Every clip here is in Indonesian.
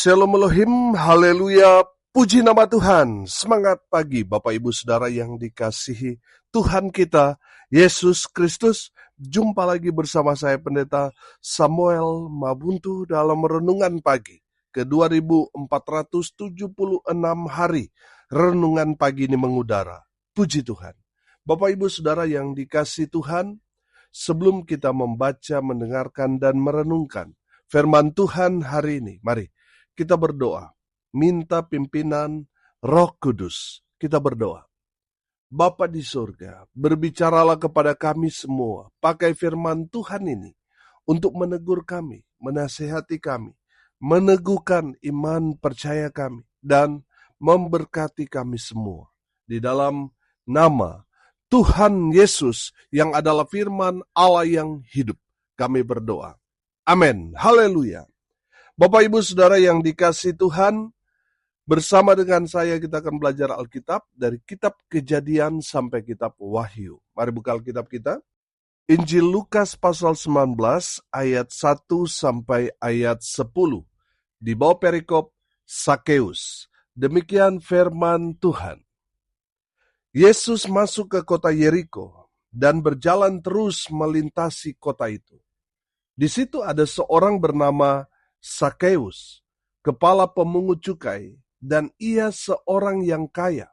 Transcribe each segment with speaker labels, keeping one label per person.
Speaker 1: Shalom Elohim, haleluya, puji nama Tuhan. Semangat pagi Bapak Ibu Saudara yang dikasihi Tuhan kita, Yesus Kristus. Jumpa lagi bersama saya Pendeta Samuel Mabuntu dalam Renungan Pagi ke 2476 hari. Renungan pagi ini mengudara, puji Tuhan. Bapak Ibu Saudara yang dikasihi Tuhan, sebelum kita membaca, mendengarkan, dan merenungkan firman Tuhan hari ini, mari kita berdoa, minta pimpinan Roh Kudus. Kita berdoa. Bapa di surga, berbicaralah kepada kami semua, pakai firman Tuhan ini untuk menegur kami, menasihati kami, meneguhkan iman percaya kami, dan memberkati kami semua. Di dalam nama Tuhan Yesus yang adalah firman Allah yang hidup, kami berdoa. Amin. Haleluya. Bapak Ibu Saudara yang dikasihi Tuhan, bersama dengan saya kita akan belajar Alkitab dari kitab Kejadian sampai kitab Wahyu. Mari buka Alkitab kita. Injil Lukas pasal 19 ayat 1 sampai ayat 10. Di bawah perikop Sakeus. Demikian firman Tuhan. Yesus masuk ke kota Yeriko dan berjalan terus melintasi kota itu. Di situ ada seorang bernama Sakeus, kepala pemungut cukai, dan ia seorang yang kaya.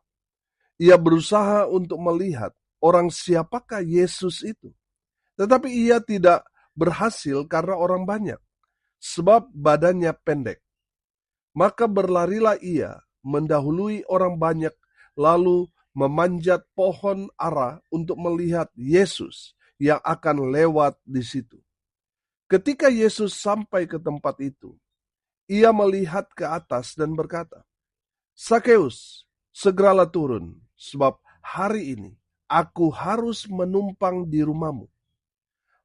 Speaker 1: Ia berusaha untuk melihat orang siapakah Yesus itu. Tetapi ia tidak berhasil karena orang banyak, sebab badannya pendek. Maka berlarilah ia mendahului orang banyak, lalu memanjat pohon ara untuk melihat Yesus yang akan lewat di situ. Ketika Yesus sampai ke tempat itu, ia melihat ke atas dan berkata, Sakeus, segeralah turun, sebab hari ini aku harus menumpang di rumahmu.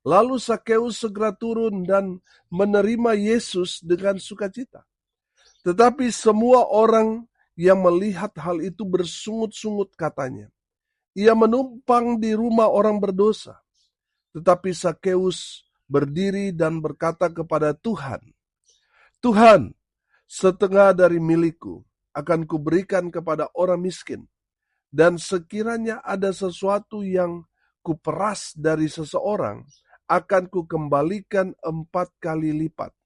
Speaker 1: Lalu Sakeus segera turun dan menerima Yesus dengan sukacita. Tetapi semua orang yang melihat hal itu bersungut-sungut katanya, ia menumpang di rumah orang berdosa. Tetapi Sakeus berdiri dan berkata kepada Tuhan, Tuhan, setengah dari milikku akan kuberikan kepada orang miskin, dan sekiranya ada sesuatu yang kuperas dari seseorang, akan kukembalikan 4 kali lipat.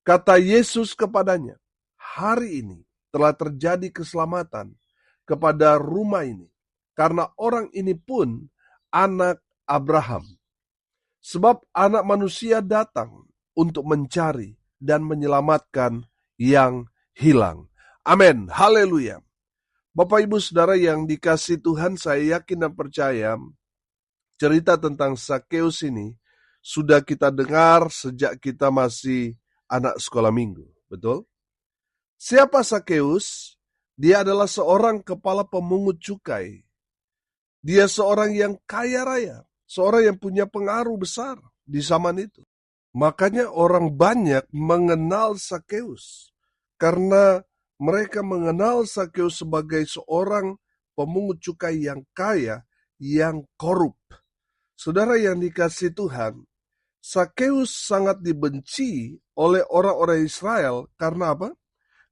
Speaker 1: Kata Yesus kepadanya, hari ini telah terjadi keselamatan kepada rumah ini, karena orang ini pun anak Abraham. Sebab anak manusia datang untuk mencari dan menyelamatkan yang hilang. Amin. Haleluya. Bapak Ibu Saudara yang dikasihi Tuhan, saya yakin dan percaya cerita tentang Sakeus ini sudah kita dengar sejak kita masih anak sekolah minggu. Betul? Siapa Sakeus? Dia adalah seorang kepala pemungut cukai. Dia seorang yang kaya raya. Seorang yang punya pengaruh besar di zaman itu. Makanya orang banyak mengenal Sakeus. Karena mereka mengenal Sakeus sebagai seorang pemungut cukai yang kaya, yang korup. Saudara yang dikasihi Tuhan, Sakeus sangat dibenci oleh orang-orang Israel. Karena apa?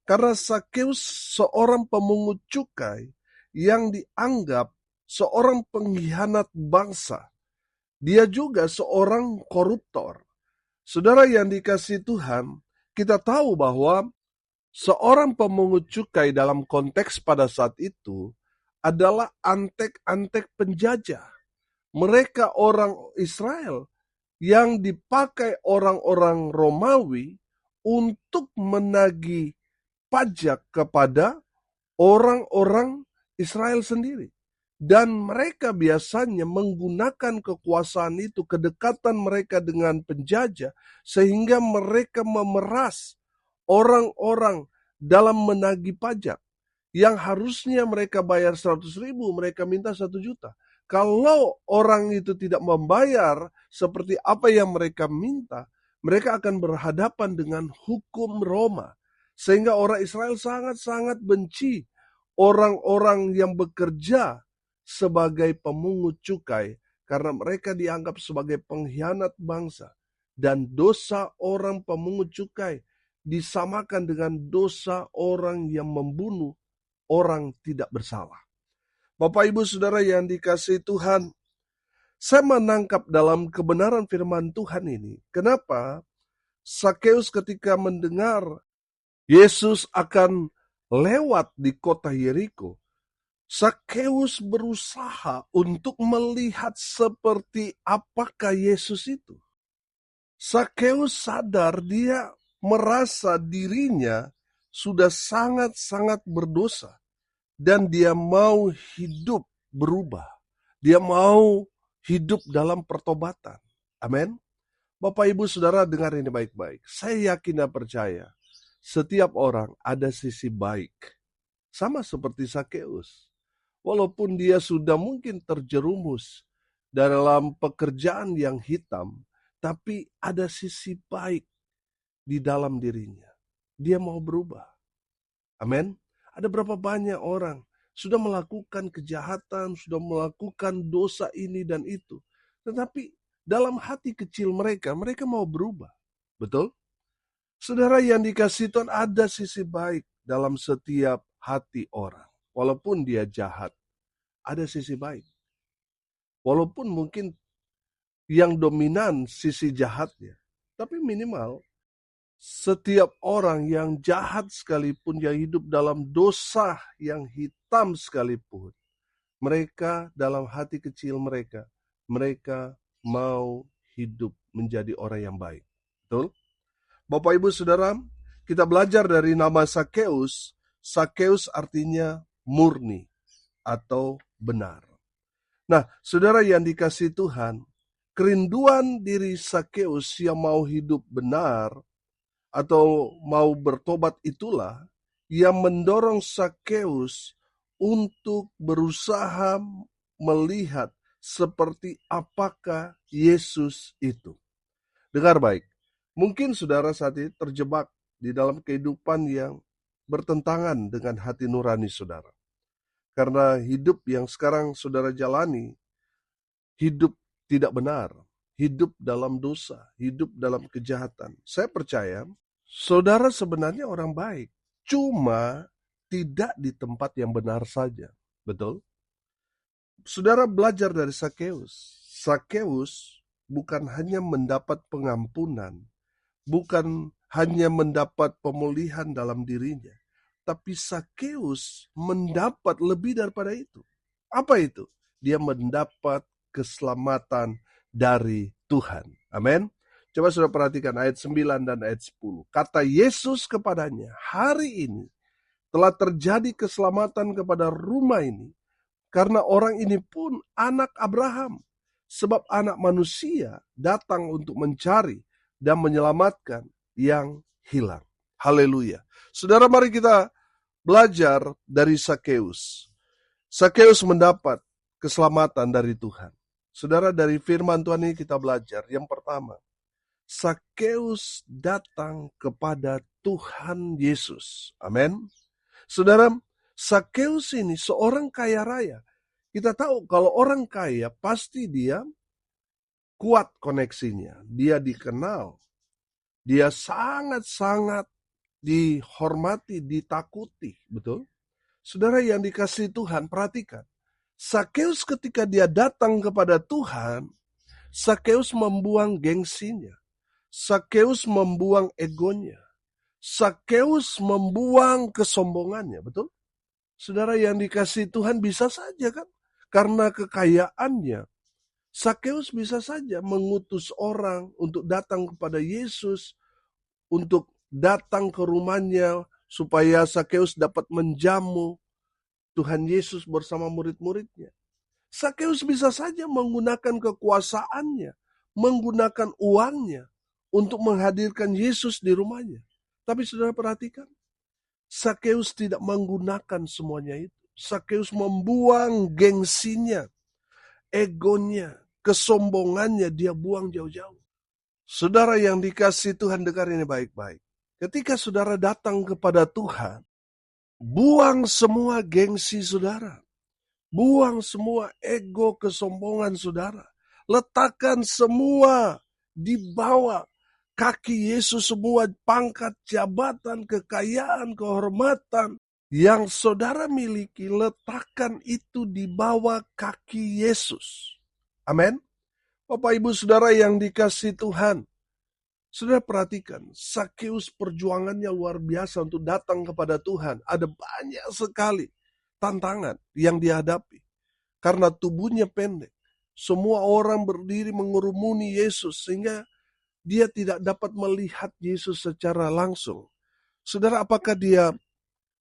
Speaker 1: Karena Sakeus seorang pemungut cukai yang dianggap seorang pengkhianat bangsa. Dia juga seorang koruptor. Saudara yang dikasihi Tuhan, kita tahu bahwa seorang pemungut cukai dalam konteks pada saat itu adalah antek-antek penjajah. Mereka orang Israel yang dipakai orang-orang Romawi untuk menagih pajak kepada orang-orang Israel sendiri. Dan mereka biasanya menggunakan kekuasaan itu, kedekatan mereka dengan penjajah, sehingga mereka memeras orang-orang dalam menagih pajak. Yang harusnya mereka bayar 100.000, mereka minta 1 juta. Kalau orang itu tidak membayar seperti apa yang mereka minta, mereka akan berhadapan dengan hukum Roma. Sehingga orang Israel sangat-sangat benci orang-orang yang bekerja sebagai pemungut cukai karena mereka dianggap sebagai pengkhianat bangsa. Dan dosa orang pemungut cukai disamakan dengan dosa orang yang membunuh orang tidak bersalah. Bapak, Ibu, Saudara yang dikasihi Tuhan, saya menangkap dalam kebenaran firman Tuhan ini, kenapa Sakeus ketika mendengar Yesus akan lewat di kota Yeriko, Sakeus berusaha untuk melihat seperti apakah Yesus itu. Sakeus sadar dia merasa dirinya sudah sangat-sangat berdosa dan dia mau hidup berubah. Dia mau hidup dalam pertobatan. Amin. Bapak, Ibu, Saudara, dengar ini baik-baik. Saya yakin dan percaya setiap orang ada sisi baik. Sama seperti Sakeus. Walaupun dia sudah mungkin terjerumus dalam pekerjaan yang hitam, tapi ada sisi baik di dalam dirinya. Dia mau berubah. Amin. Ada berapa banyak orang sudah melakukan kejahatan, sudah melakukan dosa ini dan itu. Tetapi dalam hati kecil mereka mau berubah. Betul? Saudara yang dikasihi Tuhan, ada sisi baik dalam setiap hati orang. Walaupun dia jahat, ada sisi baik. Walaupun mungkin yang dominan sisi jahatnya. Tapi minimal setiap orang yang jahat sekalipun, yang hidup dalam dosa yang hitam sekalipun, mereka dalam hati kecil mereka mau hidup menjadi orang yang baik. Betul? Bapak, Ibu, Saudara, kita belajar dari nama Sakeus. Sakeus artinya murni atau benar. Nah, saudara yang dikasihi Tuhan, kerinduan diri Sakeus yang mau hidup benar atau mau bertobat itulah yang mendorong Sakeus untuk berusaha melihat seperti apakah Yesus itu. Dengar baik, mungkin saudara saat ini terjebak di dalam kehidupan yang bertentangan dengan hati nurani saudara. Karena hidup yang sekarang saudara jalani, hidup tidak benar, hidup dalam dosa, hidup dalam kejahatan. Saya percaya saudara sebenarnya orang baik, cuma tidak di tempat yang benar saja. Betul? Saudara belajar dari Sakeus. Sakeus bukan hanya mendapat pengampunan, bukan hanya mendapat pemulihan dalam dirinya, tapi Sakeus mendapat lebih daripada itu. Apa itu? Dia mendapat keselamatan dari Tuhan. Amin. Coba saudara perhatikan ayat 9 dan ayat 10. Kata Yesus kepadanya, hari ini telah terjadi keselamatan kepada rumah ini, karena orang ini pun anak Abraham. Sebab anak manusia datang untuk mencari dan menyelamatkan yang hilang. Haleluya. Saudara, mari kita belajar dari Sakeus. Sakeus mendapat keselamatan dari Tuhan. Saudara, dari firman Tuhan ini kita belajar. Yang pertama, Sakeus datang kepada Tuhan Yesus. Amin. Saudara, Sakeus ini seorang kaya raya. Kita tahu kalau orang kaya pasti dia kuat koneksinya. Dia dikenal. Dia sangat-sangat dihormati, ditakuti. Betul? Saudara yang dikasihi Tuhan, perhatikan. Sakeus ketika dia datang kepada Tuhan, Sakeus membuang gengsinya. Sakeus membuang egonya. Sakeus membuang kesombongannya. Betul? Saudara yang dikasihi Tuhan, bisa saja kan? Karena kekayaannya, Sakeus bisa saja mengutus orang untuk datang kepada Yesus, untuk datang ke rumahnya, supaya Sakeus dapat menjamu Tuhan Yesus bersama murid-muridnya. Sakeus bisa saja menggunakan kekuasaannya, menggunakan uangnya, untuk menghadirkan Yesus di rumahnya. Tapi saudara perhatikan, Sakeus tidak menggunakan semuanya itu. Sakeus membuang gengsinya, egonya, kesombongannya, dia buang jauh-jauh. Saudara yang dikasihi Tuhan, dengar ini baik-baik. Ketika saudara datang kepada Tuhan, buang semua gengsi saudara. Buang semua ego, kesombongan saudara. Letakkan semua di bawah kaki Yesus semua pangkat, jabatan, kekayaan, kehormatan yang saudara miliki, letakkan itu di bawah kaki Yesus. Amin. Bapak Ibu Saudara yang dikasihi Tuhan, saudara perhatikan, Sakeus perjuangannya luar biasa untuk datang kepada Tuhan. Ada banyak sekali tantangan yang dihadapi. Karena tubuhnya pendek, semua orang berdiri mengurumuni Yesus sehingga dia tidak dapat melihat Yesus secara langsung. Saudara, apakah dia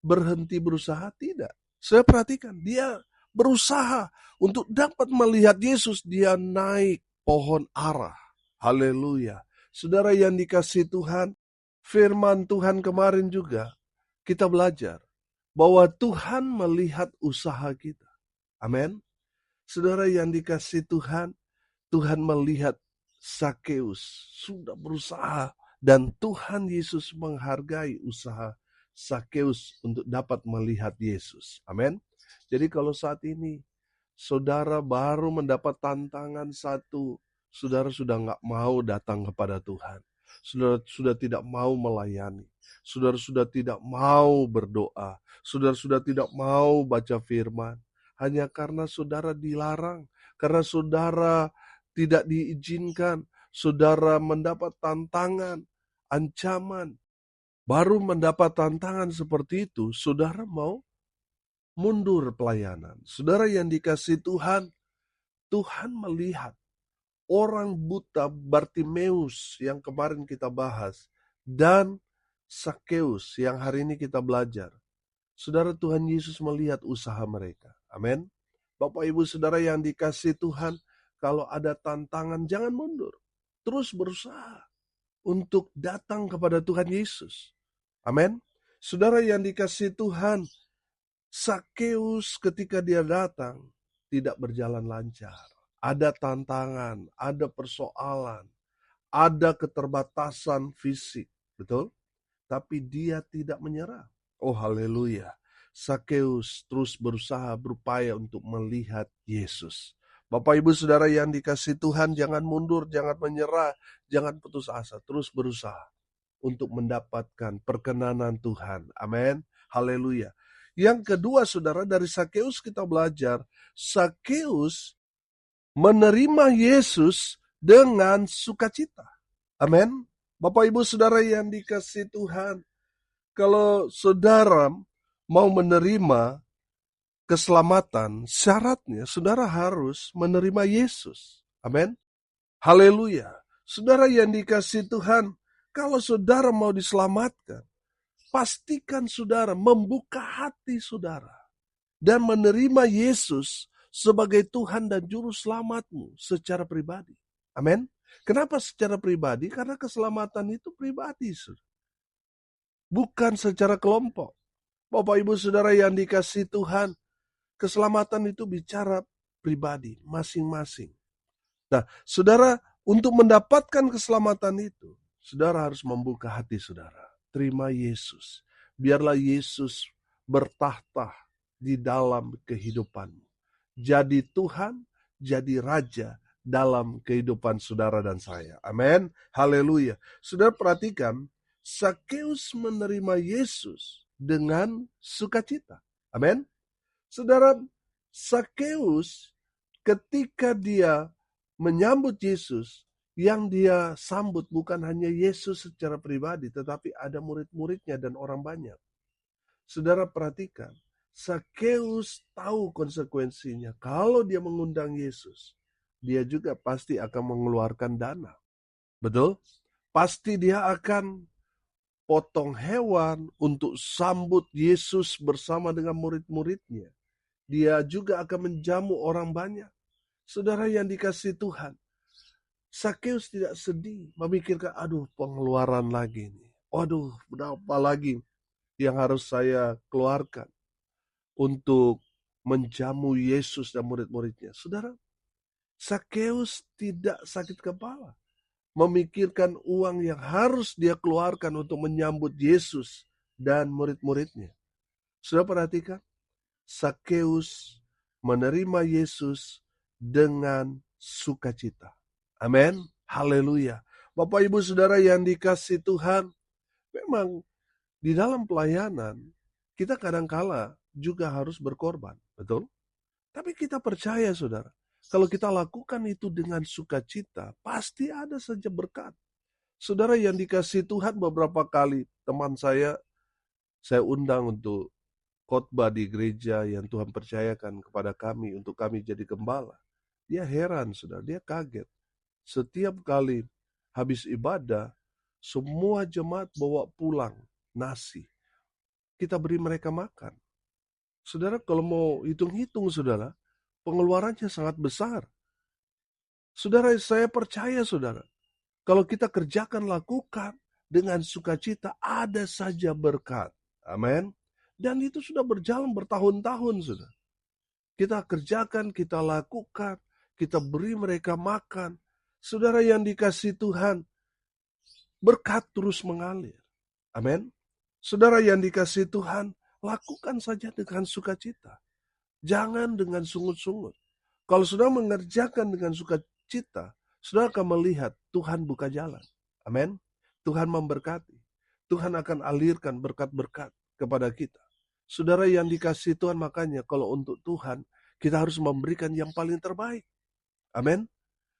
Speaker 1: berhenti berusaha? Tidak. Saya perhatikan, dia berusaha untuk dapat melihat Yesus. Dia naik pohon ara. Haleluya. Saudara yang dikasihi Tuhan, firman Tuhan kemarin juga kita belajar bahwa Tuhan melihat usaha kita. Amin. Saudara yang dikasihi Tuhan, Tuhan melihat Sakeus sudah berusaha dan Tuhan Yesus menghargai usaha Sakeus untuk dapat melihat Yesus. Amin. Jadi kalau saat ini saudara baru mendapat tantangan satu, saudara sudah nggak mau datang kepada Tuhan. Saudara sudah tidak mau melayani. Saudara sudah tidak mau berdoa. Saudara sudah tidak mau baca firman. Hanya karena saudara dilarang, karena saudara tidak diizinkan, saudara mendapat tantangan, ancaman. Baru mendapat tantangan seperti itu, saudara mau mundur pelayanan. Saudara yang dikasihi Tuhan, Tuhan melihat orang buta Bartimeus yang kemarin kita bahas, dan Sakeus yang hari ini kita belajar. Saudara, Tuhan Yesus melihat usaha mereka. Amin. Bapak Ibu Saudara yang dikasihi Tuhan, kalau ada tantangan jangan mundur. Terus berusaha untuk datang kepada Tuhan Yesus. Amin. Saudara yang dikasihi Tuhan, Sakeus ketika dia datang tidak berjalan lancar. Ada tantangan, ada persoalan, ada keterbatasan fisik. Betul? Tapi dia tidak menyerah. Oh haleluya. Sakeus terus berusaha berupaya untuk melihat Yesus. Bapak Ibu Saudara yang dikasihi Tuhan, jangan mundur, jangan menyerah, jangan putus asa, terus berusaha untuk mendapatkan perkenanan Tuhan. Amin. Haleluya. Yang kedua Saudara, dari Sakeus kita belajar, Sakeus menerima Yesus dengan sukacita. Amin. Bapak Ibu Saudara yang dikasihi Tuhan, kalau saudara mau menerima keselamatan, syaratnya saudara harus menerima Yesus. Amin. Haleluya. Saudara yang dikasihi Tuhan, kalau saudara mau diselamatkan, pastikan saudara membuka hati saudara dan menerima Yesus sebagai Tuhan dan Juru Selamatmu secara pribadi. Amin. Kenapa secara pribadi? Karena keselamatan itu pribadi, bukan secara kelompok. Bapak Ibu Saudara yang dikasihi Tuhan, keselamatan itu bicara pribadi, masing-masing. Nah, saudara, untuk mendapatkan keselamatan itu, saudara harus membuka hati saudara. Terima Yesus. Biarlah Yesus bertahta di dalam kehidupanmu. Jadi Tuhan, jadi Raja dalam kehidupan saudara dan saya. Amin. Haleluya. Saudara perhatikan, Sakeus menerima Yesus dengan sukacita. Amin. Saudara, Sakeus ketika dia menyambut Yesus, yang dia sambut bukan hanya Yesus secara pribadi, tetapi ada murid-muridnya dan orang banyak. Saudara perhatikan, Sakeus tahu konsekuensinya. Kalau dia mengundang Yesus, dia juga pasti akan mengeluarkan dana. Betul? Pasti dia akan potong hewan untuk sambut Yesus bersama dengan murid-muridnya. Dia juga akan menjamu orang banyak. Saudara yang dikasihi Tuhan, Sakeus tidak sedih memikirkan, aduh pengeluaran lagi nih. Waduh, berapa lagi yang harus saya keluarkan untuk menjamu Yesus dan murid-muridnya. Saudara, Sakeus tidak sakit kepala memikirkan uang yang harus dia keluarkan untuk menyambut Yesus dan murid-muridnya. Sudah perhatikan? Sakeus menerima Yesus dengan sukacita. Amin. Haleluya. Bapak Ibu Saudara yang dikasihi Tuhan, memang di dalam pelayanan kita kadangkala juga harus berkorban, betul? Tapi kita percaya Saudara, kalau kita lakukan itu dengan sukacita, pasti ada saja berkat. Saudara yang dikasihi Tuhan, beberapa kali teman saya undang untuk khotbah di gereja yang Tuhan percayakan kepada kami untuk kami jadi gembala. Dia heran, Saudara, dia kaget. Setiap kali habis ibadah, semua jemaat bawa pulang nasi. Kita beri mereka makan. Saudara, kalau mau hitung-hitung, Saudara, pengeluarannya sangat besar. Saudara, saya percaya, Saudara, kalau kita kerjakan, lakukan dengan sukacita, ada saja berkat. Amin. Dan itu sudah berjalan bertahun-tahun, Saudara. Kita kerjakan, kita lakukan, kita beri mereka makan. Saudara yang dikasihi Tuhan, berkat terus mengalir. Amin. Saudara yang dikasihi Tuhan, lakukan saja dengan sukacita. Jangan dengan sungut-sungut. Kalau sudah mengerjakan dengan sukacita, saudara akan melihat Tuhan buka jalan. Amin. Tuhan memberkati. Tuhan akan alirkan berkat-berkat kepada kita. Saudara yang dikasihi Tuhan, makanya kalau untuk Tuhan, kita harus memberikan yang paling terbaik. Amin.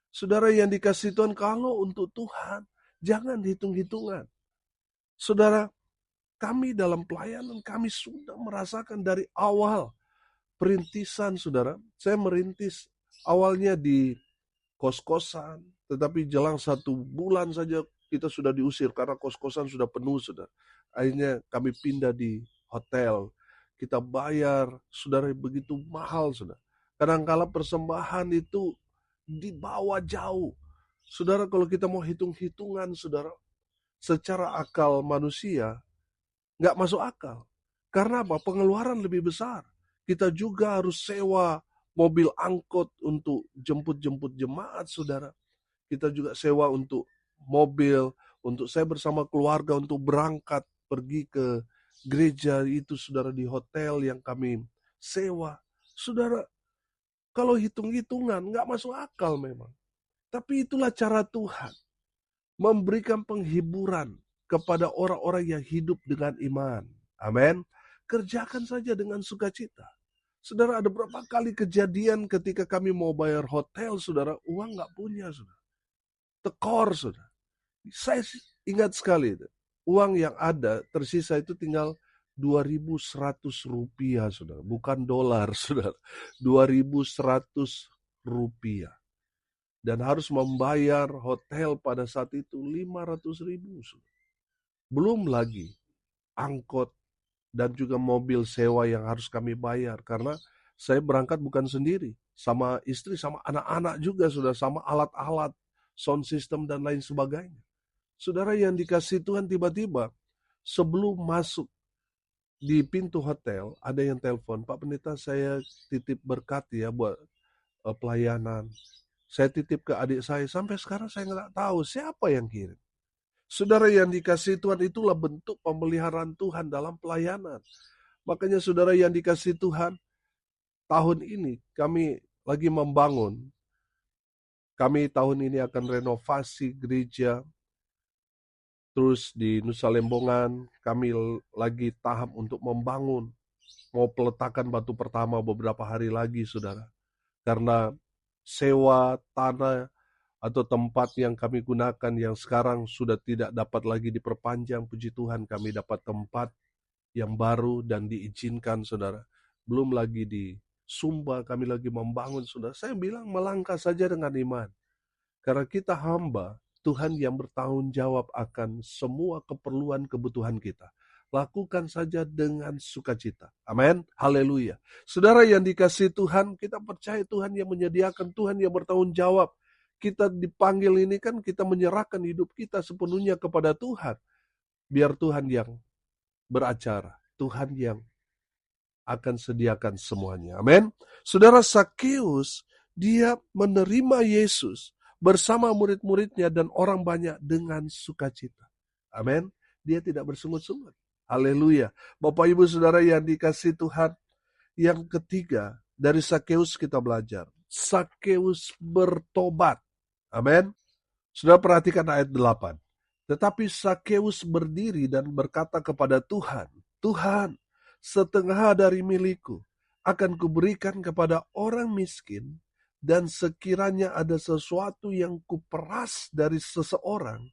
Speaker 1: Saudara yang dikasihi Tuhan, kalau untuk Tuhan, jangan hitung-hitungan. Saudara, kami dalam pelayanan, kami sudah merasakan dari awal perintisan, Saudara. Saya merintis awalnya di kos-kosan, tetapi jelang 1 bulan saja kita sudah diusir karena kos-kosan sudah penuh, Saudara. Akhirnya kami pindah di hotel. Kita bayar, Saudara, begitu mahal, Saudara. Kadang-kala persembahan itu dibawa jauh. Saudara, kalau kita mau hitung-hitungan, Saudara, secara akal manusia, nggak masuk akal. Karena apa? Pengeluaran lebih besar. Kita juga harus sewa mobil angkot untuk jemput-jemput jemaat, Saudara. Kita juga sewa untuk mobil, untuk saya bersama keluarga untuk berangkat pergi ke gereja itu, Saudara, di hotel yang kami sewa. Saudara, kalau hitung-hitungan nggak masuk akal memang. Tapi itulah cara Tuhan memberikan penghiburan kepada orang-orang yang hidup dengan iman. Amin. Kerjakan saja dengan sukacita. Saudara, ada berapa kali kejadian ketika kami mau bayar hotel, Saudara, uang nggak punya, Saudara. Tekor, Saudara. Saya ingat sekali, uang yang ada tersisa itu tinggal 2.100 rupiah, Saudara. Bukan dolar, Saudara. 2.100 rupiah. Dan harus membayar hotel pada saat itu 500.000. Belum lagi angkot dan juga mobil sewa yang harus kami bayar. Karena saya berangkat bukan sendiri. Sama istri, sama anak-anak juga, sudah sama alat-alat, sound system dan lain sebagainya. Saudara yang dikasihi Tuhan, tiba-tiba sebelum masuk di pintu hotel, ada yang telepon, Pak Pendeta, saya titip berkat ya buat pelayanan. Saya titip ke adik saya, sampai sekarang saya nggak tahu siapa yang kirim. Saudara yang dikasihi Tuhan, itulah bentuk pemeliharaan Tuhan dalam pelayanan. Makanya saudara yang dikasihi Tuhan, tahun ini kami lagi membangun. Kami tahun ini akan renovasi gereja. Terus di Nusa Lembongan kami lagi tahap untuk membangun. Mau peletakan batu pertama beberapa hari lagi, saudara. Karena sewa tanah atau tempat yang kami gunakan yang sekarang sudah tidak dapat lagi diperpanjang, puji Tuhan kami dapat tempat yang baru dan diizinkan, saudara. Belum lagi di Sumba kami lagi membangun, saudara. Saya bilang melangkah saja dengan iman. Karena kita hamba Tuhan yang bertanggung jawab akan semua keperluan kebutuhan kita. Lakukan saja dengan sukacita. Amin. Haleluya. Saudara yang dikasihi Tuhan, kita percaya Tuhan yang menyediakan, Tuhan yang bertanggung jawab. Kita dipanggil ini kan kita menyerahkan hidup kita sepenuhnya kepada Tuhan. Biar Tuhan yang beracara. Tuhan yang akan sediakan semuanya. Amin. Saudara, Sakeus, dia menerima Yesus bersama murid-muridnya dan orang banyak dengan sukacita. Amin. Dia tidak bersungut-sungut. Haleluya. Bapak Ibu Saudara yang dikasihi Tuhan, yang ketiga dari Sakeus kita belajar. Sakeus bertobat. Amin. Sudah perhatikan ayat 8. Tetapi Sakeus berdiri dan berkata kepada Tuhan, Tuhan, setengah dari milikku akan kuberikan kepada orang miskin, dan sekiranya ada sesuatu yang kuperas dari seseorang,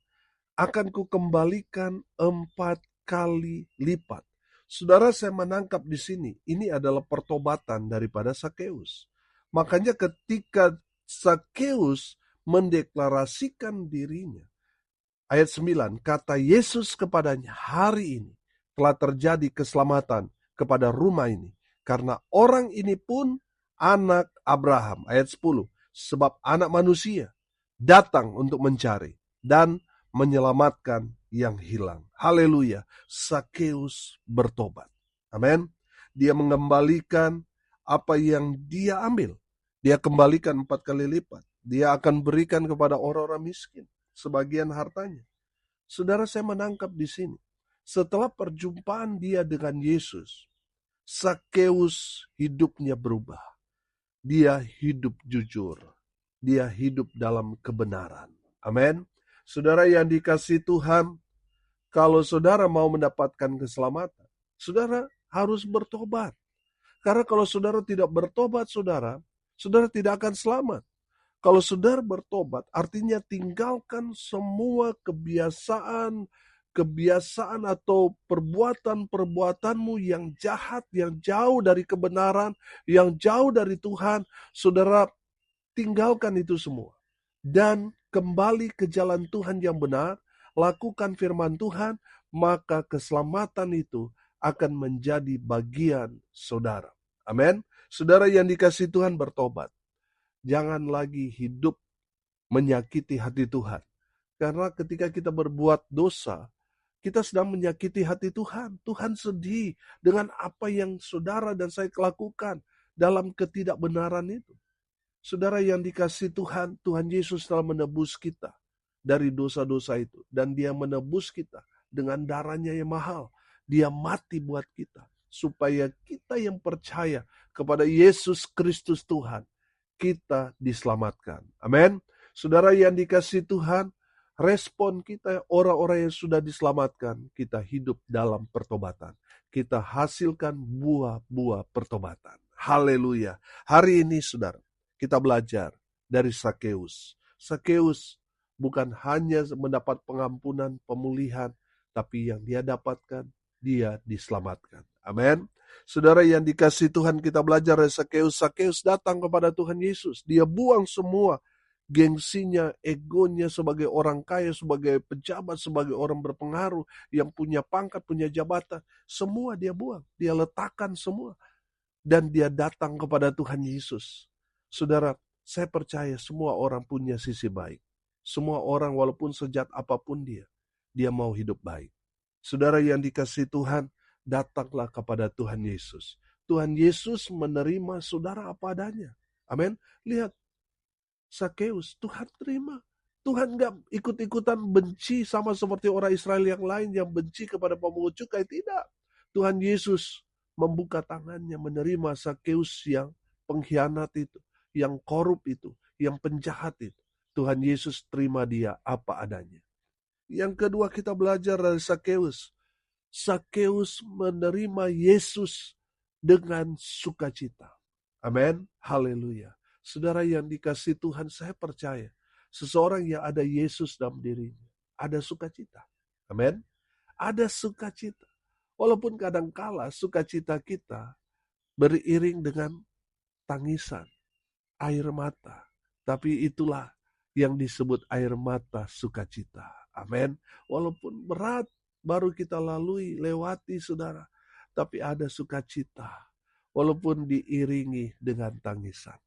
Speaker 1: akan kukembalikan 4 kali lipat. Saudara, saya menangkap di sini, ini adalah pertobatan daripada Sakeus. Makanya ketika Sakeus mendeklarasikan dirinya, ayat 9, kata Yesus kepadanya, hari ini telah terjadi keselamatan kepada rumah ini, karena orang ini pun anak Abraham. Ayat 10, sebab anak manusia datang untuk mencari dan menyelamatkan yang hilang. Haleluya. Sakeus bertobat. Amin. Dia mengembalikan apa yang dia ambil. Dia kembalikan 4 kali lipat. Dia akan berikan kepada orang-orang miskin sebagian hartanya. Saudara, saya menangkap di sini. Setelah perjumpaan dia dengan Yesus, Sakeus hidupnya berubah. Dia hidup jujur. Dia hidup dalam kebenaran. Amin. Saudara yang dikasihi Tuhan, kalau saudara mau mendapatkan keselamatan, saudara harus bertobat. Karena kalau saudara tidak bertobat, saudara tidak akan selamat. Kalau saudara bertobat, artinya tinggalkan semua kebiasaan atau perbuatan-perbuatanmu yang jahat, yang jauh dari kebenaran, yang jauh dari Tuhan. Saudara tinggalkan itu semua. Dan kembali ke jalan Tuhan yang benar, lakukan firman Tuhan, maka keselamatan itu akan menjadi bagian saudara. Amin. Saudara yang dikasihi Tuhan, bertobat. Jangan lagi hidup menyakiti hati Tuhan. Karena ketika kita berbuat dosa, kita sedang menyakiti hati Tuhan. Tuhan sedih dengan apa yang saudara dan saya lakukan dalam ketidakbenaran itu. Saudara yang dikasihi Tuhan, Tuhan Yesus telah menebus kita dari dosa-dosa itu. Dan dia menebus kita dengan darahnya yang mahal. Dia mati buat kita. Supaya kita yang percaya kepada Yesus Kristus Tuhan, kita diselamatkan. Amin. Saudara yang dikasihi Tuhan, respon kita orang-orang yang sudah diselamatkan, kita hidup dalam pertobatan. Kita hasilkan buah-buah pertobatan. Haleluya. Hari ini saudara, kita belajar dari Sakeus. Sakeus bukan hanya mendapat pengampunan, pemulihan, tapi yang dia dapatkan, dia diselamatkan. Amin. Saudara yang dikasihi Tuhan, kita belajar dari Sakeus. Sakeus datang kepada Tuhan Yesus. Dia buang semua gengsinya, egonya sebagai orang kaya, sebagai pejabat, sebagai orang berpengaruh, yang punya pangkat, punya jabatan. Semua dia buang. Dia letakkan semua. Dan dia datang kepada Tuhan Yesus. Saudara, saya percaya semua orang punya sisi baik. Semua orang walaupun sejat apapun dia mau hidup baik. Saudara yang dikasihi Tuhan, datanglah kepada Tuhan Yesus. Tuhan Yesus menerima saudara apa adanya. Amin. Lihat, Sakeus, Tuhan terima. Tuhan gak ikut-ikutan benci sama seperti orang Israel yang lain yang benci kepada pemungut cukai. Tidak. Tuhan Yesus membuka tangannya menerima Sakeus yang pengkhianat itu, yang korup itu, yang penjahat itu. Tuhan Yesus terima dia apa adanya. Yang kedua, kita belajar dari Sakeus. Sakeus menerima Yesus dengan sukacita. Amin. Haleluya. Saudara yang dikasihi Tuhan, saya percaya seseorang yang ada Yesus dalam dirinya, ada sukacita. Amin. Ada sukacita. Walaupun kadangkala sukacita kita beriring dengan tangisan, air mata. Tapi itulah yang disebut air mata sukacita. Amin. Walaupun berat baru kita lalui, lewati saudara. Tapi ada sukacita. Walaupun diiringi dengan tangisan.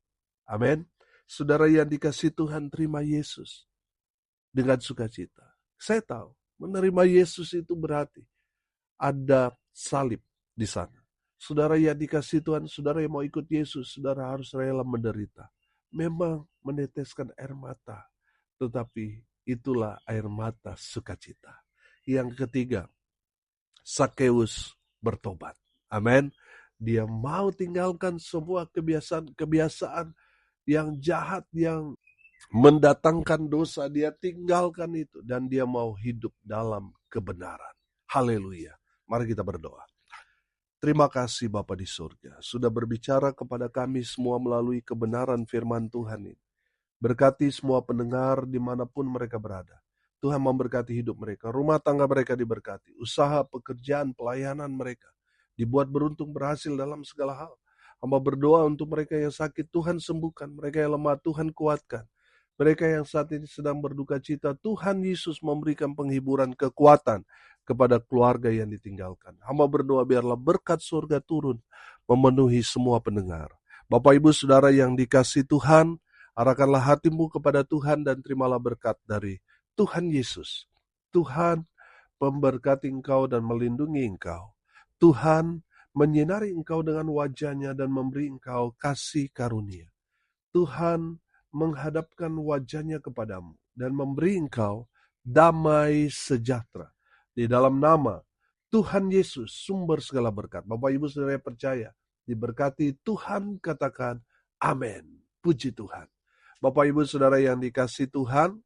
Speaker 1: Amin. Saudara yang dikasihi Tuhan, terima Yesus dengan sukacita. Saya tahu, menerima Yesus itu berarti ada salib di sana. Saudara yang dikasihi Tuhan, saudara yang mau ikut Yesus, saudara harus rela menderita. Memang meneteskan air mata, tetapi itulah air mata sukacita. Yang ketiga, Sakeus bertobat. Amin. Dia mau tinggalkan semua kebiasaan yang jahat, yang mendatangkan dosa, dia tinggalkan itu dan dia mau hidup dalam kebenaran. Haleluya. Mari kita berdoa. Terima kasih Bapa di surga, sudah berbicara kepada kami semua melalui kebenaran firman Tuhan ini. Berkati semua pendengar dimanapun mereka berada. Tuhan memberkati hidup mereka, rumah tangga mereka diberkati, usaha, pekerjaan, pelayanan mereka dibuat beruntung berhasil dalam segala hal. Hamba berdoa untuk mereka yang sakit, Tuhan sembuhkan. Mereka yang lemah, Tuhan kuatkan. Mereka yang saat ini sedang berduka cita, Tuhan Yesus memberikan penghiburan, kekuatan kepada keluarga yang ditinggalkan. Hamba berdoa biarlah berkat surga turun memenuhi semua pendengar. Bapak Ibu Saudara yang dikasihi Tuhan, arahkanlah hatimu kepada Tuhan dan terimalah berkat dari Tuhan Yesus. Tuhan memberkati engkau dan melindungi engkau. Tuhan menyinari engkau dengan wajah-Nya dan memberi engkau kasih karunia. Tuhan menghadapkan wajah-Nya kepadamu dan memberi engkau damai sejahtera. Di dalam nama Tuhan Yesus, sumber segala berkat. Bapak Ibu Saudara percaya, diberkati Tuhan, katakan amin. Puji Tuhan. Bapak Ibu Saudara yang dikasihi Tuhan,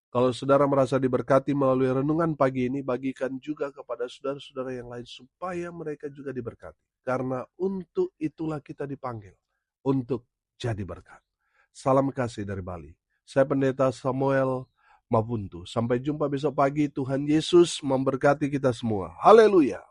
Speaker 1: kalau saudara merasa diberkati melalui renungan pagi ini, bagikan juga kepada saudara-saudara yang lain supaya mereka juga diberkati. Karena untuk itulah kita dipanggil, untuk jadi berkat. Salam kasih dari Bali. Saya Pendeta Samuel Mabuntu. Sampai jumpa besok pagi. Tuhan Yesus memberkati kita semua. Haleluya.